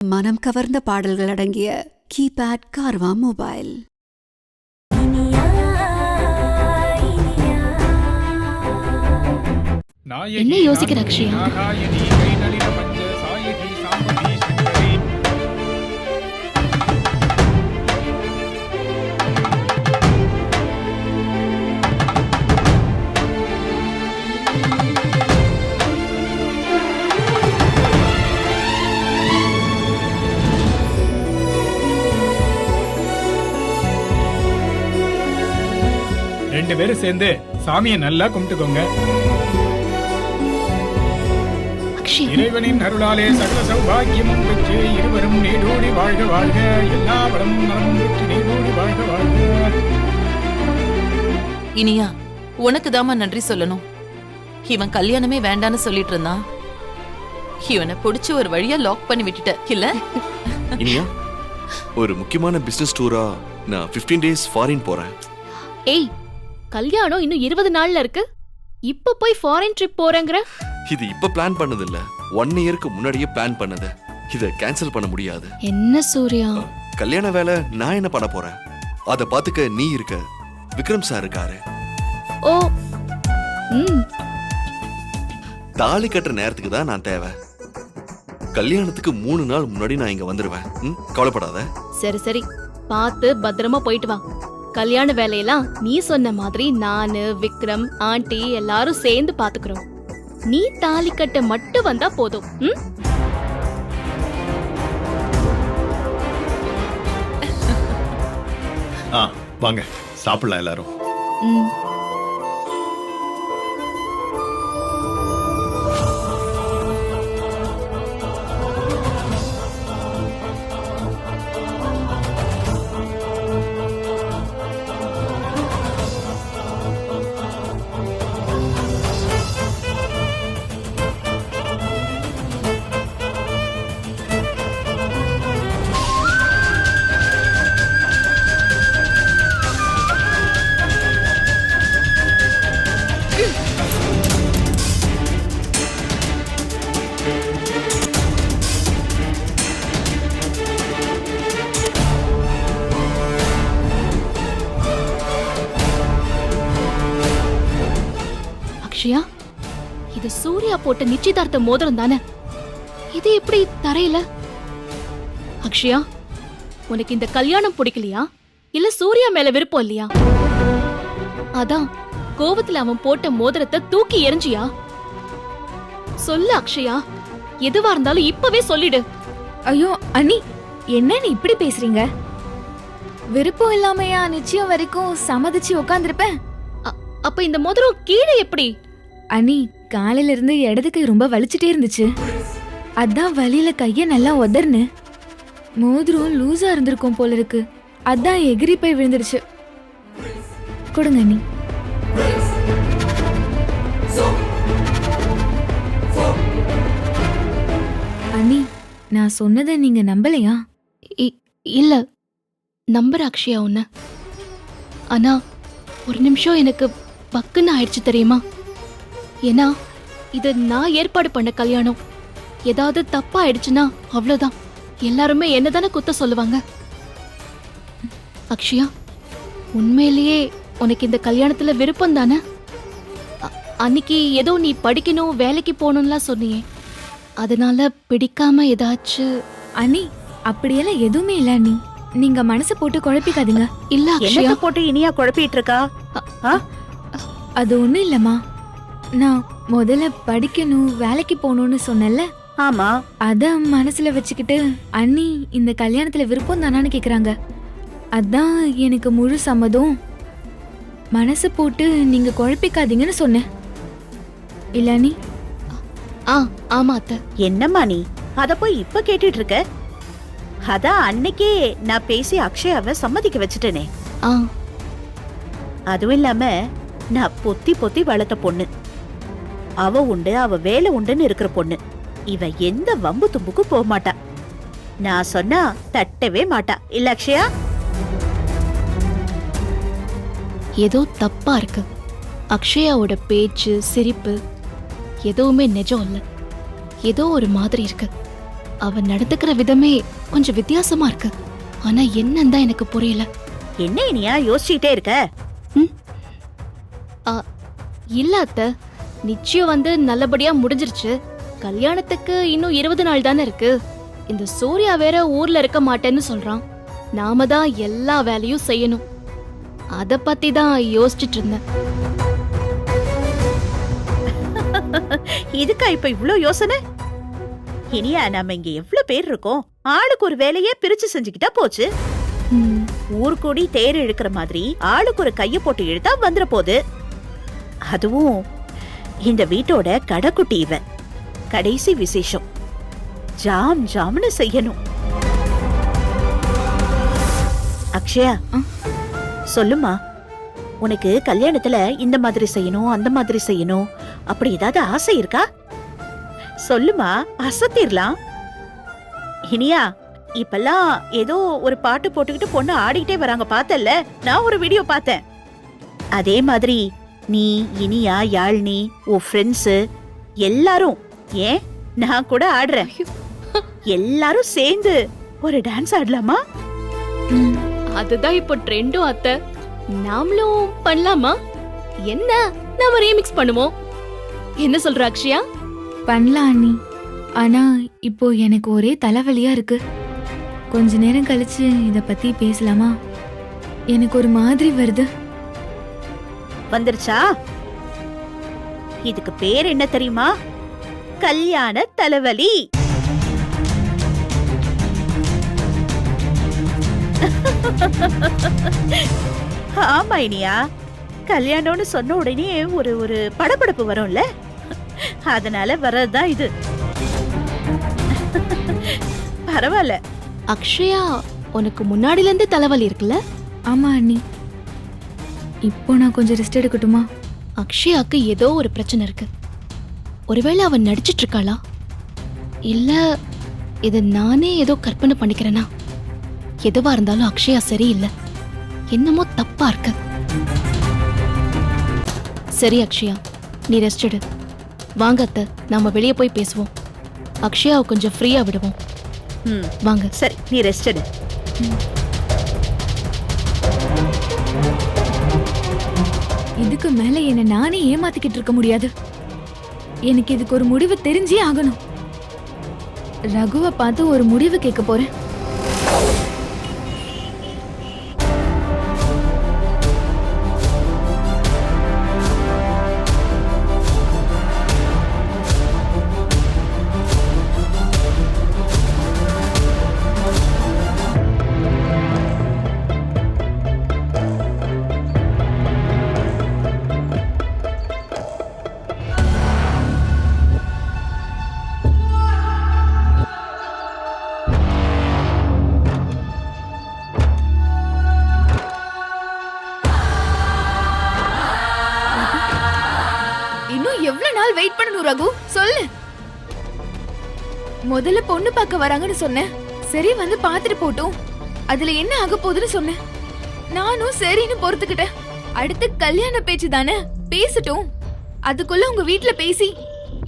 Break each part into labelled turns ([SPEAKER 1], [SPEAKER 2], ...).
[SPEAKER 1] மனம் கவர்ந்த பாடல்கள் அடங்கிய கீபேட் கார்வா மொபைல்.
[SPEAKER 2] என்ன யோசிக்கிற அக்ஷயா?
[SPEAKER 3] ரெண்டு பேரும் சேர்ந்து சாமியை நல்லா கும்பிட்டுக்கோங்க. இறைவனின் அருளாலே சகல சௌபாகியமும் பெற்று இருவரும் நீடோடி வாழ்க வாழ்க. எல்லா வளமும் நலமும் பெற்று நீடோடி வாழ்க வாழ்க.
[SPEAKER 4] இனியா, உனக்கு தாமா நன்றி சொல்லணும். இவன் கல்யாணமே வேண்டான்னு சொல்லிட்டு இருந்தான். இவனை புடிச்சு ஒரு வழியா லாக் பண்ணி விட்டுட்ட இல்ல?
[SPEAKER 5] இனியா, ஒரு முக்கியமான பிசினஸ் டூரா நான் 15 days ஃபாரின் போறேன்.
[SPEAKER 2] ஏய், கல்யாணம் இன்னும் 20 நாள்ல இருக்கு. இப்ப போய் ஃபாரின் ட்ரிப் போறேங்கற?
[SPEAKER 5] இது இப்ப பிளான் பண்ணது இல்ல, 1 yearக்கு முன்னாடியே பிளான் பண்ணது. இத கேன்சல் பண்ண முடியாது.
[SPEAKER 2] என்ன சூர்யா?
[SPEAKER 5] கல்யாண வேலை நான் என்ன பண்ண போறேன்? அத பாத்துக்க நீ இருக்க, விக்ரம் சார் இருக்காரு.
[SPEAKER 2] ஓ,
[SPEAKER 5] தாலி கட்டுற நேரத்துக்கு தான் நான் தேவை. கல்யாணத்துக்கு 3 நாள் முன்னாடி நான் இங்க வந்துருவேன். கவலைப்படாத.
[SPEAKER 2] சரி சரி, பார்த்து பத்திரமா போயிட்டு வா. கல்யாண வேலையெல்லாம் நீ சொன்ன மாதிரி நானு, விக்ரம், ஆண்டி எல்லாரும் சேர்ந்து பாத்துக்கிறோம். நீ தாலி கட்ட மட்டும் வந்தா போதும்.
[SPEAKER 6] வாங்க சாப்பிடலாம் எல்லாரும்.
[SPEAKER 2] அக்ஷயா, இது சூர்யா போட்ட நிச்சயதார்த்த மோதிரம் தானே? இது எப்படி தரையில? அக்ஷயா, உனக்கு இந்த கல்யாணம் பிடிக்கலையா இல்ல சூர்யா மேல விருப்பம் இல்லையா? அதான் கோவத்துல அவன் போட்ட மோதிரத்தை தூக்கி எறிஞ்சியா? சொல்லு அக்ஷயா, எதுவா இருந்தாலும் இப்பவே சொல்லிடு.
[SPEAKER 7] ஐயோ அண்ணி, என்ன நீ இப்படி பேசுறீங்க? விருப்பம் இல்லாமையா நிச்சயம் வரைக்கும் சம்மதிச்சு உட்கார்ந்திருப்பேன்?
[SPEAKER 2] அப்ப இந்த மோதிரம் கீழே எப்படி?
[SPEAKER 7] அண்ணி, காலையில இருந்து இடது கை ரொம்ப வலிச்சுட்டே இருந்துச்சு. அதான் வலியில கைய நல்லா உதர்னு. மோதிரம் லூசா இருந்திருக்கும் போல இருக்கு. அதான் எகிரி போய் விழுந்துருச்சு. கொடுங்க அண்ணி. அண்ணி, நான் சொன்னதை நீங்க நம்பலையா?
[SPEAKER 2] இல்ல, நம்புற அக்ஷயா உன்ன. ஆனா ஒரு நிமிஷம் எனக்கு பக்குன்னு ஆயிடுச்சு தெரியுமா? ஏன்னா இது நான் ஏற்பாடு பண்ண கல்யாணம். ஏதாவது தப்பா ஆயிடுச்சுன்னா அவ்வளவுதான், எல்லாருமே என்னதானே குத்த சொல்லுவாங்க. அக்ஷயா, உண்மையிலேயே உனக்கு இந்த கல்யாணத்துல விருப்பம் தானே? அன்னைக்கு ஏதோ நீ படிக்கணும், வேலைக்கு போகணும்லாம் சொன்னியே, அதனால பிடிக்காம ஏதாச்சும்?
[SPEAKER 7] அண்ணி, அப்படியெல்லாம் எதுவுமே இல்ல அண்ணி. நீங்க மனசு போட்டு குழப்பிக்காதீங்க.
[SPEAKER 2] இல்ல அக்ஷயா,
[SPEAKER 8] போட்டு இனியா குழப்பிட்டு இருக்கா?
[SPEAKER 7] அது ஒண்ணும் இல்லம்மா. நான் முதல்ல படிக்கணும், வேலைக்கு போகணும்னு சொன்னேன்ல.
[SPEAKER 8] ஆமா,
[SPEAKER 7] அத மனசுல வச்சுக்கிட்டு அண்ணி இந்த கல்யாணத்துல விருப்பம் தானான்னு கேக்குறாங்க. அதான் எனக்கு முழு சம்மதம். மனசு போட்டு நீங்க குழப்பிக்காதீங்கன்னு சொன்னேன். இல்ல அண்ணி?
[SPEAKER 2] ஆமா அத்தை.
[SPEAKER 8] என்னம்மா நீ அத போய் இப்ப கேட்டுட்டு இருக்க? அதான் அன்னைக்கே நான் பேசி அக்ஷயாவை சம்மதிக்க வச்சுட்டேனே. அதுவும் இல்லாம நான் பொத்தி பொத்தி வளர்த்த பொண்ணு. அவ உண்டு, அவ வேலை உண்டுன்னு இருக்கிற பொண்ணு. இவ எந்த வம்பு தும்புக்கு போக மாட்டா. நான் சொன்னா தட்டவே மாட்டா. இல்ல அக்ஷயா?
[SPEAKER 2] ஏதோ தப்பா இருக்கு. அக்ஷயாவோட பேச்சு, சிரிப்பு எதுவுமே நிஜம் இல்ல. ஏதோ ஒரு மாதிரி இருக்கு. அவ நடந்துக்கிற விதமே கொஞ்சம் வித்தியாசமா இருக்கு. ஆனா என்னன்னு தான் எனக்கு புரியல.
[SPEAKER 8] என்ன இனியா யோசிச்சுட்டே இருக்க?
[SPEAKER 2] இல்ல அத்தை, நிச்சயம் வந்து நல்லபடியா முடிஞ்சிருச்சு. கல்யாணத்துக்கு இன்னும் 20 நாள் தானே இருக்கு. இந்த சூர்யா வேற ஊர்ல இருக்க மாட்டேன்னு சொல்றான். நாம தான் எல்லா வேலையும் செய்யணும். அத பத்தி தான் யோசிச்சுட்டு இருந்தேன்.
[SPEAKER 8] இதுக்கா இப்ப இவ்ளோ யோசனை? இனியா, நாம இங்க எவ்வளவு பேர் இருக்கோம், ஆளுக்கு ஒரு வேலையே பிரிச்சு செஞ்சுக்கிட்டா போச்சு. ஊர்கூடி தேர் இழுக்கிற மாதிரி ஆளுக்கு ஒரு கைய போட்டு இழுத்தா வந்துட போகுது. அதுவும் இந்த வீட்டோட கடைக்குட்டி இவ. கடைசி விசேஷம் ஜாம் ஜாம்னு செய்யணும். அக்ஷயா, சொல்லுமா, உனக்கு கல்யாணத்துல இந்த மாதிரி செய்யணும் அந்த மாதிரி செய்யணும் அப்படி ஏதாவது ஆசை இருக்கா? சொல்லுமா, அசத்திரலாம். இனியா, இப்பெல்லாம் ஏதோ ஒரு பாட்டு போட்டுக்கிட்டு பொண்ணு ஆடிக்கிட்டே வராங்க, பார்த்தல்ல? நான் ஒரு வீடியோ பார்த்தேன். அதே மாதிரி நீ, இனியா, யாழ்னி, உன் ஃப்ரெண்ட்ஸ் எல்லாரும், ஏன் நான் கூட ஆடுறேன், எல்லாரும் சேர்ந்து ஒரு டான்ஸ் ஆடலாமா?
[SPEAKER 2] அதுதான் இப்போ ட்ரெண்டும் அத்தை. நாமளும் பண்ணலாமா? என்ன, நாம ரீமிக்ஸ் பண்ணுவோம். என்ன சொல்ற அக்ஷயா?
[SPEAKER 7] பண்ணலாம் அண்ணி. ஆனா இப்போ எனக்கு ஒரே தலைவலியா இருக்கு. கொஞ்ச நேரம் கழிச்சு இத பத்தி பேசலாமா? எனக்கு ஒரு மாதிரி வருது.
[SPEAKER 8] வந்துருச்சா? இதுக்கு பேர் என்ன தெரியுமா? கல்யாண தலைவலி. ஆமா இனியா, கல்யாணம்னு சொன்ன உடனே ஒரு ஒரு படபடப்பு வரும்ல, அதனால வர்றதுதான் இது. பரவாயில்ல.
[SPEAKER 2] அக்ஷயா, உனக்கு முன்னாடில இருந்தே தலைவலி இருக்குல்ல?
[SPEAKER 7] ஆமா அண்ணி. இப்போ நான் கொஞ்சம் ரெஸ்ட் எடுக்கட்டுமா?
[SPEAKER 2] அக்ஷயாக்கு ஏதோ ஒரு பிரச்சனை இருக்கு. ஒருவேளை அவன் நடிச்சிட்டு இருக்காளா, இல்ல இத நானே ஏதோ கற்பனை பண்ணிக்கிறேனா? எதுவா இருந்தாலும் அக்ஷயா சரியில்லை, என்னமோ தப்பா இருக்கு. சரி அக்ஷயா, நீ ரெஸ்ட் எடு. வாங்க அத்தை, நாம வெளியே போய் பேசுவோம். அக்ஷயாவை கொஞ்சம் ஃப்ரீயா விடுவோம். வாங்க.
[SPEAKER 8] சரி, நீ ரெஸ்ட் எடு.
[SPEAKER 7] இதுக்கு மேல என்ன நானே ஏமாத்திக்கிட்டு இருக்க முடியாது. எனக்கு இதுக்கு ஒரு முடிவு தெரிஞ்சே ஆகணும். ரகுவை பார்த்து ஒரு முடிவு கேட்க போறேன். எவ்வளவு நாள் வெயிட் பண்ணணும் ரகு, சொல்லு. முதல்ல பொண்ணு பார்க்க வராங்கன்னு சொன்னேன். சரி, வந்து பார்த்துட்டு போட்டும், அதுல என்ன ஆக போகுதுன்னு சொன்னேன். நானும் சரின்னு பொறுத்துக்கிட்டேன். அடுத்து கல்யாண பேச்சு தானே, பேசட்டும். அதுக்குள்ள உங்க வீட்ல பேசி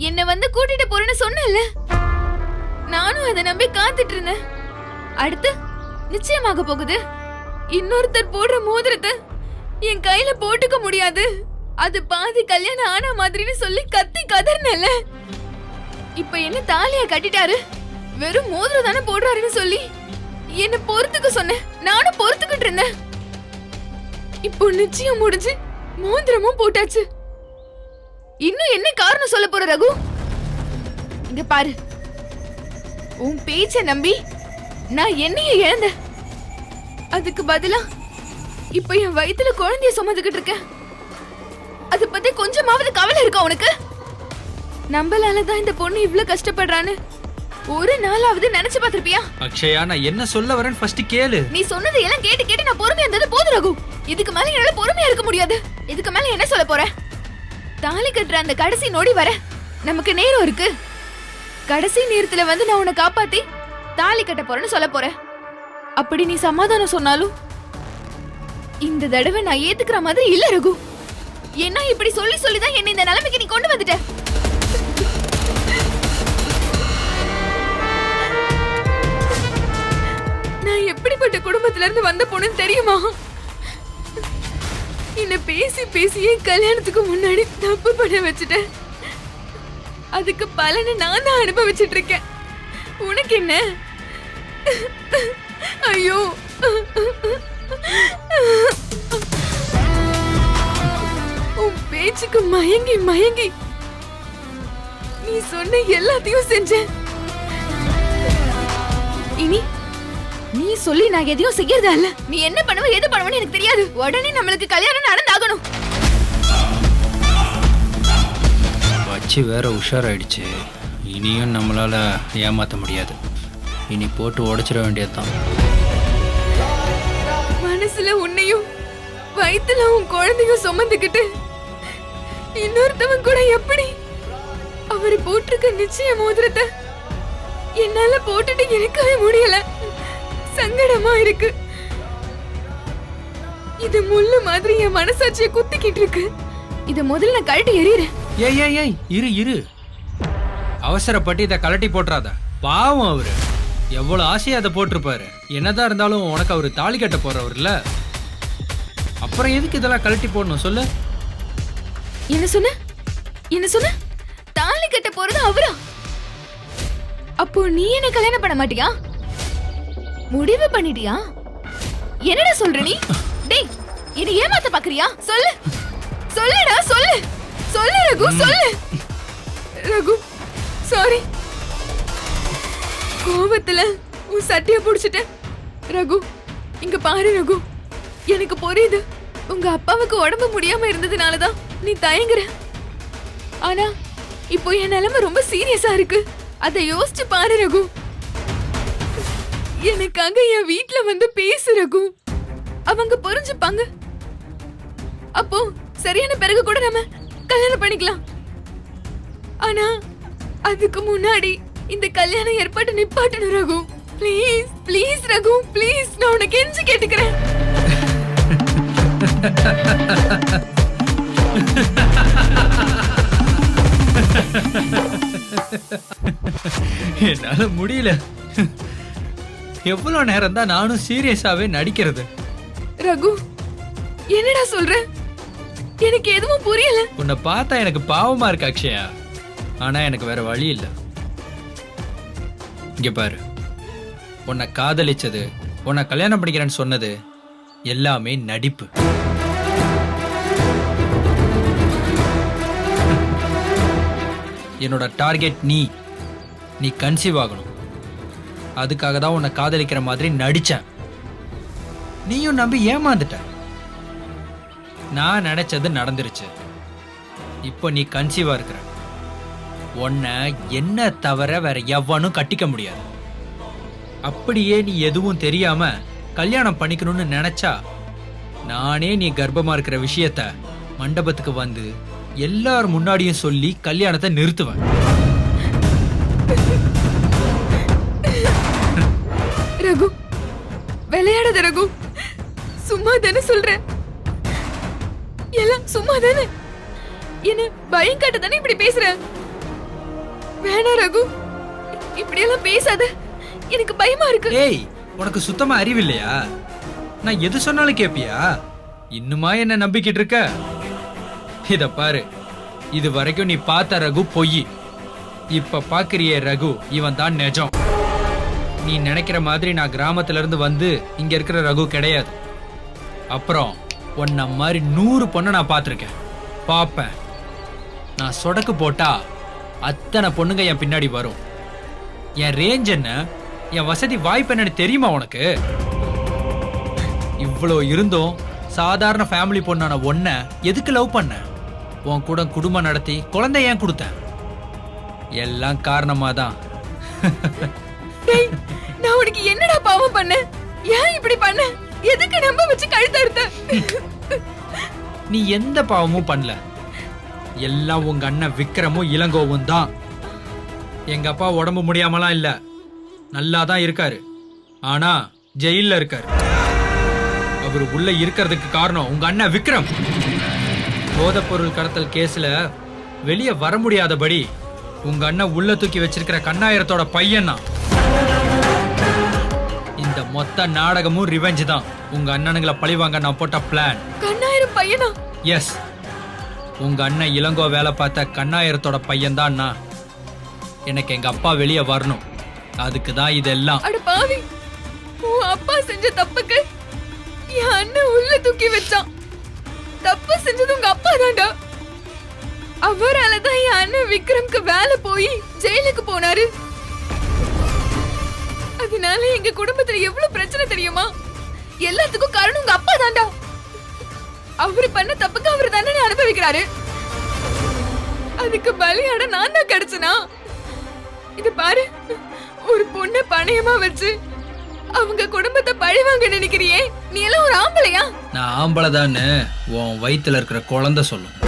[SPEAKER 7] என்ன வந்து கூட்டிட்டு போறேன்னு சொன்னேன்ல, நானும் அதை நம்பி காத்துட்டு இருந்தேன். அடுத்து நிச்சயமாக போகுது. இன்னொருத்தர் போடுற மோதிரத்தை என் கையில போட்டுக்க முடியாது, அது பாதி கல்யாணம் ஆன மாதிரின்னு சொல்லி கத்தி கதர்னல. இப்ப என்ன தாலியா கட்டிட்டாரு, வெறும் மோதிரம் தானே போடுறாருன்னு சொல்லி என்ன பொறுத்துக்க சொன்னேன். நானும் பொறுத்துக்கிட்டு இருந்தேன். இப்போ நிச்சயம் முடிஞ்சு மோதிரமும் போட்டாச்சு. இன்னும் என்ன காரணம் சொல்ல போற ரகு? இங்க பாரு, உன் பேச்ச நம்பி நான் என்னைய இழந்தேன். அதுக்கு பதிலா இப்ப என் வயித்துல குழந்தைய சுமந்துகிட்டு இருக்கேன். அது பத்தி கொஞ்சமாவது கவலை இருக்கா உனக்கு? நம்மளாலதான் இந்த பொண்ணு இவ்ளோ கஷ்டப்படுறான்னு ஒரு நாளாவது நினைச்சு பாத்திருப்பியா?
[SPEAKER 9] அக்ஷயா, நான் என்ன சொல்ல வரேன் ஃபர்ஸ்ட் கேளு.
[SPEAKER 7] நீ சொன்னது எல்லாம் கேட்டு கேட்டு நான் பொறுமையா இருந்தது போதும் ரகு. இதுக்கு மேல என்னால பொறுமையா இருக்க முடியாது. இதுக்கு மேல என்ன சொல்ல போற? தாலி கட்டுற அந்த கடைசி நொடி வர நமக்கு நேரம் இருக்கு. கடைசி நேரத்துல வந்து நான் உன்னை காப்பாத்தி தாலி கட்ட போறேன்னு சொல்ல போறேன். அப்படி நீ சமாதானம் சொன்னாலும் இந்த தடவை நான் ஏத்துக்கிற மாதிரி இல்ல ரகு. என்ன இப்படி சொல்லி சொல்லிதான் என்ன இந்த நிலைமைக்கு நீ கொண்டு வந்துட்ட. குடும்பத்துல இருந்து வந்த பொண்ணுன்னு தெரியுமா? என்ன பேசி பேசியே கல்யாணத்துக்கு முன்னாடி தப்பு பண்ண வச்சுட்டேன். அதுக்கு பலனை நான் தான் அனுபவிச்சுட்டு இருக்கேன். உனக்கு என்ன? ஐயோ, உன் பேச்சுக்கு மயங்கி மயங்கி நீ சொன்ன எல்லாத்தையும் செஞ்சேன். இனி நீ சொல்லி நான் எதையும் செய்யறதா இல்ல. நீ என்ன பண்ணுவ எது பண்ணுவன்னு எனக்கு தெரியாது. உடனே நம்மளுக்கு கல்யாணம் நடந்தாகணும்.
[SPEAKER 9] வச்சு வேற உஷாராயிடுச்சு. இனியும் நம்மளால ஏமாத்த முடியாது. இனி போட்டு உடைச்சிட வேண்டியதுதான்.
[SPEAKER 7] மனசுல உன்னையும் வயித்துல உன் குழந்தையும் சுமந்துக்கிட்டு இன்னொருத்தவன் கூட எப்படி அவரு போட்டிருக்க நிச்சய மோதிரத்தை என்னால போட்டுட்டு இருக்கவே முடியல. சங்கடமா இருக்கு. இது முள்ளு மாதிரி என் மனசாட்சியை குத்திக்கிட்டு இருக்கு. இத முதல்ல நான் கழட்டி எறிறேன்.
[SPEAKER 9] ஏய் இரு இரு, அவசரப்பட்டு இதை கலட்டி போட்டுறாத. பாவம் அவரு எவ்வளவு ஆசையா அதை போட்டிருப்பாரு. என்னதான் இருந்தாலும் உனக்கு அவரு தாலி கட்ட போறவர்ல, அப்புறம் எதுக்கு இதெல்லாம் கலட்டி போடணும் சொல்லு?
[SPEAKER 7] என்ன சொன்ன? தாலி கட்ட போறது அவரா? அப்போ நீ என்ன கல்யாணம் பண்ண மாட்டியா? முடிவு பண்ணிட்டியா? என்னடா சொல்ற நீ? டேய், இது ஏமாத்த பாக்குறியா? சொல்லுடா, சொல்லு ரகு, சொல்லு. ரகு, சாரி. கோவத்துல உன் சட்டைய புடிச்சிட்டேன். ரகு, இங்க பாரு ரகு, எனக்கு புரியுது. உங்க அப்பாவுக்கு உடம்பு முடியாம இருந்ததுனாலதான் நீ தயங்குற. ஆனா இப்போ என் நிலைமை ரொம்ப சீரியஸா இருக்கு. அதை யோசிச்சு பாரு ரகு. எனக்காக என் வீட்ல வந்து பேசு ரகு. அவங்க புரிஞ்சுப்பாங்க. அப்போ சரியான பிறகு கூட நம்ம கல்யாணம் பண்ணிக்கலாம். ஆனா அதுக்கு முன்னாடி இந்த கல்யாண ஏற்பாடு நிப்பாட்டணும் ரகு. Please Raghu, please. நான் உனக்கு கெஞ்சி கேட்டுக்கிறேன்.
[SPEAKER 9] என்னால முடியல. எவ்வளவு நேரம் தான் நானும் சீரியஸாவே நடிக்கிறது?
[SPEAKER 7] ரகு, என்னடா சொல்ற? எனக்கு எதுவும் புரியல.
[SPEAKER 9] உன்னை பார்த்தா எனக்கு பாவமா இருக்கு அக்ஷயா. ஆனா எனக்கு வேற வழி இல்ல. இங்க பாரு, உன்னை காதலிச்சது, உன்னை கல்யாணம் பண்ணிக்கிறேன்னு சொன்னது எல்லாமே நடிப்பு. என்னோட டார்கெட் நீ கன்சீவ் ஆகணும். அதுக்காக தான் உன்னை காதலிக்கிற மாதிரி நடிச்சேன். நீயும் நம்பி ஏமாந்துட்ட. நான் நினைச்சது நடந்துருச்சு. இப்போ நீ கன்சீவா இருக்கிற. உன்னை என்ன தவிர வேற எவனும் கட்டிக்க முடியாது. அப்படியே நீ எதுவும் தெரியாம கல்யாணம் பண்ணிக்கணும்னு நினைச்சா, நானே நீ கர்ப்பமா இருக்கிற விஷயத்த மண்டபத்துக்கு வந்து எல்லார் முன்னாடியும் சொல்லி கல்யாணத்தை நிறுத்துவேன்.
[SPEAKER 7] ரகு, விளையாடாத ரகு. சும்மா தானே சொல்றேன். எல்லாம் சும்மா தானே. என்ன பயம் காட்ட தானே இப்படி பேசுற? வேணா ரகு, இப்படி எல்லாம் பேசாத. எனக்கு பயமா இருக்கு.
[SPEAKER 9] ஏய், உனக்கு சுத்தமா அறிவில்லையா? நான் எது சொன்னாலும் கேப்பியா? இன்னுமா என்ன நம்பிக்கிட்டு இருக்க? இத பாரு, இது வரைக்கும் நீ பார்த்த ரகு பொய். இப்ப பாக்குறியே ரகு, இவன் தான் நிஜம். நீ நினைக்கிற மாதிரி நான் கிராமத்துல இருந்து வந்து இங்க இருக்கிற ரகு கிடையாது. அப்புறம் உன்ன மாதிரி 100 பொண்ணை நான் பார்த்திருக்கேன், பாப்பேன். நான் சொடக்கு போட்டா அத்தனை பொண்ணுங்க என் பின்னாடி வரும். என் ரேஞ்ச் என்ன, என் வசதி வாய்ப்பு என்னன்னு தெரியுமா உனக்கு? இவ்வளோ இருந்தும் சாதாரண ஃபேமிலி பொண்ணான ஒன்ன எதுக்கு லவ் பண்ண? உன் கூட குடும்பம் நடத்தி குழந்தை ஏன் கொடுத்தேன்? எல்லாம் காரணமா தான்.
[SPEAKER 7] நான் உனக்கு என்னடா பாவம் பண்ண? ஏன் இப்படி பண்ண? எதுக்கு நம்ப வச்சு கழுத்தறுத்த?
[SPEAKER 9] நீ எந்த பாவமும் பண்ணல. எல்லாம் உங்க அண்ணன் விக்ரமும் இளங்கோவும் தான். எங்க அப்பா உடம்பு முடியாமலாம் இல்ல, நல்லா தான் இருக்காரு. ஆனா ஜெயில்ல இருக்காரு. அவரு உள்ள இருக்கிறதுக்கு காரணம் உங்க அண்ணன் விக்ரம். போதைப் பொருள் கடத்தல் கேஸ்ல வெளியே வர முடியாதபடி உங்க அண்ணன் உள்ள தூக்கி வச்சிருக்கிற கண்ணாயிரத்தோட பையன் தான். இந்த மொத்த நாடகமும் ரிவெஞ்ச் தான். உங்க அண்ணனுங்களை பழிவாங்க நான் போட்ட பிளான்.
[SPEAKER 7] கண்ணாயிரம் பையனா?
[SPEAKER 9] எஸ், உங்க அண்ணன் இளங்கோ வேலை பார்த்த கண்ணாயிரத்தோட பையன் தான் நான். எனக்கு எங்க அப்பா வெளியே வரணும், அதுக்கு தான் இதெல்லாம்.
[SPEAKER 7] அட பாவி, உன் அப்பா செஞ்ச தப்புக்கு என் அண்ணன் உள்ள தூக்கி வச்சான். தப்பு செஞ்சது உங்க அப்பா தான்டா. அவரால தான் என் அண்ணன் விக்ரம்க்கு வேலை போய் ஜெயிலுக்கு போனாரு. அதனால எங்க குடும்பத்துல எவ்வளவு பிரச்சனை தெரியுமா? எல்லாத்துக்கும் காரணம் உங்க அப்பா தான்டா. அவரு பண்ண தப்புக்கு அவரு தானே அனுபவிக்கிறாரு. அதுக்கு பலியாட நான் தான் கிடைச்சனா? இது பாரு, ஒரு பொண்ணை பணையமா வச்சு அவங்க குடும்பத்தை பழிவாங்க நினைக்கிறியே, நீ எல்லாம் ஒரு ஆம்பளையா?
[SPEAKER 9] நான் ஆம்பளைதான்னு உன் வயித்துல இருக்கிற குழந்தை சொல்லும்.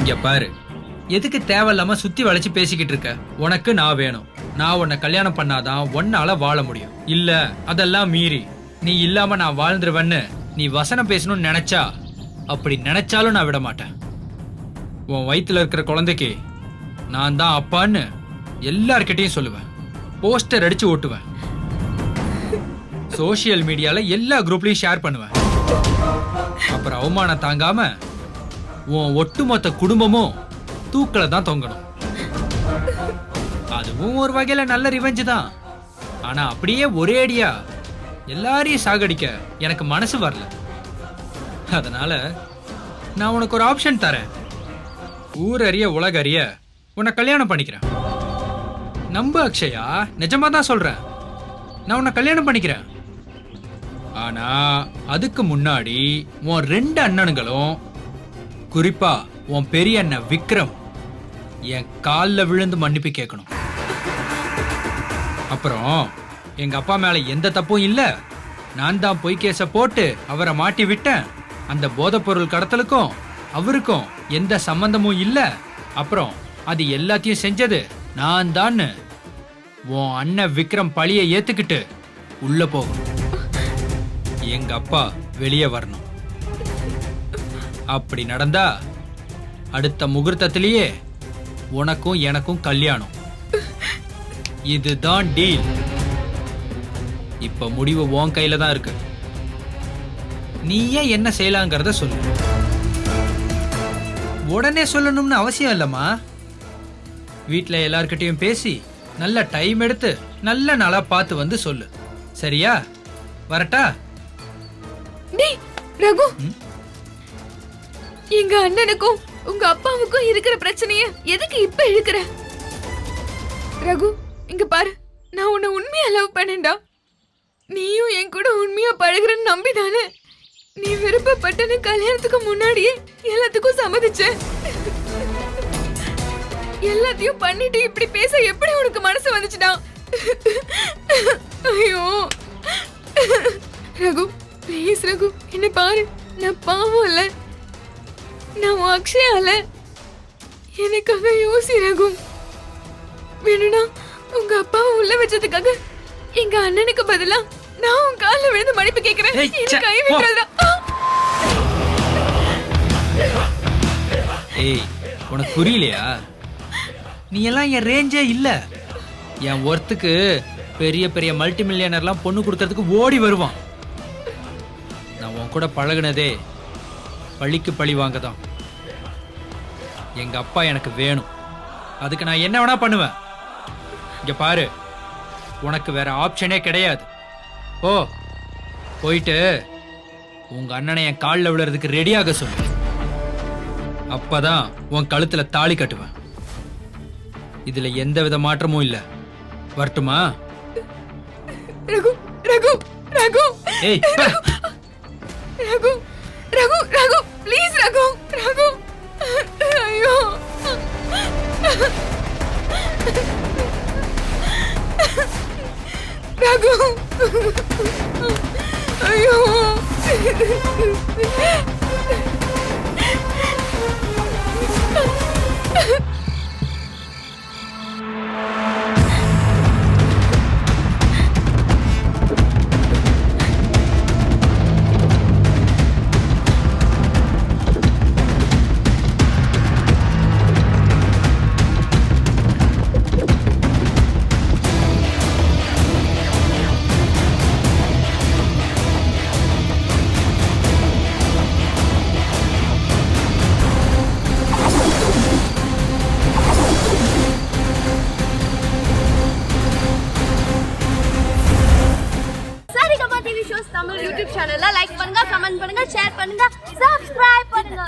[SPEAKER 9] இங்க பாரு, எதுக்கு தேவையில்லாம சுத்தி வளைச்சு பேசிக்கிட்டு இருக்க? உனக்கு நான் வேணும், நான் உன்னை கல்யாணம் பண்ணாதான் உன்னால வாழ முடியும். இல்ல அதெல்லாம் மீறி நீ இல்லாம நான் வாழ்ந்துருவேன்னு நீ வசனம் பேசணும்னு நினைச்சா, அப்படி நினைச்சாலும் நான் விட மாட்டேன். உன் வயித்துல இருக்கிற குழந்தைக்கு நான் தான் அப்பான்னு எல்லார்கிட்டையும் சொல்லுவேன். போஸ்டர் அடிச்சு ஓட்டுவேன். சோசியல் மீடியால எல்லா குரூப்லயும் ஷேர் பண்ணுவேன். அப்புறம் அவமானம் தாங்காம உன் ஒட்டுமொத்த குடும்பமும் தூக்கல தான் தொங்கணும். அதுவும் ஒரு வகையில நல்ல ரிவெஞ்ச் தான். ஆனா அப்படியே ஒரே அடியா எல்லாரையும் சாகடிக்க எனக்கு மனசு வரல. அதனால நான் உனக்கு ஒரு ஆப்ஷன் தரேன். ஊரறிய உலகறிய உன்னை கல்யாணம் பண்ணிக்கிறேன். நம்பு அக்ஷயா, நிஜமா தான் சொல்றேன். நான் உன்னை கல்யாணம் பண்ணிக்கிறேன். ஆனா அதுக்கு முன்னாடி உன் 2 அண்ணனுங்களும், குறிப்பா உன் பெரிய அண்ணன் விக்ரம், என் காலில் விழுந்து மன்னிப்பு கேட்கணும். அப்புறம் எங்க அப்பா மேல எந்த தப்பும் இல்ல, நான் தான் பொய் கேஸ போட்டு அவரை மாட்டி விட்டேன். அந்த போதைப்பொருள் கடத்தலுக்கும் அவருக்கும் எந்த சம்பந்தமும் இல்ல. அப்புறம் அது எல்லாத்தையும் செஞ்சது நான் தான் உன் அண்ணன் விக்ரம் பழிய ஏத்துக்கிட்டு உள்ள போகணும். எங்க அப்பா வெளியே வரணும். அப்படி நடந்தா அடுத்த முகூர்த்தத்திலேயே உனக்கும் எனக்கும் கல்யாணம். இதுதான் டீல். இப்ப முடிவு உன் கையில தான் இருக்கு. நீ ஏன் என்ன செய்யலாங்கிறத சொல்லு. உடனே சொல்லணும்னு அவசியம் இல்லம்மா. வீட்டுல எல்லார்கிட்டையும் பேசி நல்ல டைம் எடுத்து நல்ல நாளா பார்த்து வந்து சொல்லு. சரியா? வரட்டா?
[SPEAKER 7] டேய் ரகு, எங்க அண்ணனுக்கும் உங்க அப்பாவுக்கும் இருக்கிற பிரச்சனைய எதுக்கு இப்ப இழுக்கிற? ரகு, இங்க பாரு, நான் உன்னை உண்மையா லவ் பண்ணேன்டா. நீயும் என் கூட உண்மையா பழகுறன்னு நம்பிதானே நீ விருப்பப்பட்டன்னு கல்யாணத்துக்கு முன்னாடியே எல்லாத்துக்கும் சம்மதிச்ச. எல்லாத்தையும் பண்ணிட்டு இப்படி பேச எப்படி உனக்கு மனசு வந்துச்சுடா? ஐயோ ரகு, ப்ளீஸ் ரகு, என்ன பாரு, நான் பாவம் இல்ல, நான் உன் அக்ஷயா இல்ல. எனக்காக யோசி ரகு. வேணும்னா உங்க அப்பாவை உள்ள வச்சதுக்காக எங்க அண்ணனுக்கு பதிலா நான் உன் காலில் விழுந்து மன்னிப்பு கேட்கிறேன். என்ன கை விட்டுறதா?
[SPEAKER 9] ஏய், உனக்கு புரியலையா? நீ எல்லாம் என் ரேஞ்சே இல்ல. என் ஒர்த்துக்கு பெரிய பெரிய மல்டி மில்லியனர்லாம் பொண்ணு கொடுக்கறதுக்கு ஓடி வருவான். நான் உன் கூட பழகுனதே பழிக்கு பழி வாங்க தான். எங்க அப்பா எனக்கு வேணும், அதுக்கு நான் என்ன வேணா பண்ணுவேன். இங்க பாரு, உனக்கு வேற ஆப்ஷனே கிடையாது. ஓ, போயிட்டு உங்க அண்ணனை என் காலில் விழுறதுக்கு ரெடியாக சொல்லு. அப்பதான் உன் கழுத்துல தாலி கட்டுவேன். இதுல எந்த வித மாற்றமும் இல்ல. வரட்டுமா?
[SPEAKER 7] ரகு ரகு ரகு,
[SPEAKER 9] ஏய்,
[SPEAKER 7] ரகு ரகு ரகு, ப்ளீஸ் ரகு ரகு. ஐயோ ரகு, ஐயோ.
[SPEAKER 10] கமெண்ட் பண்ணுங்க, ஷேர் பண்ணுங்க, சப்ஸ்கிரைப் பண்ணுங்க.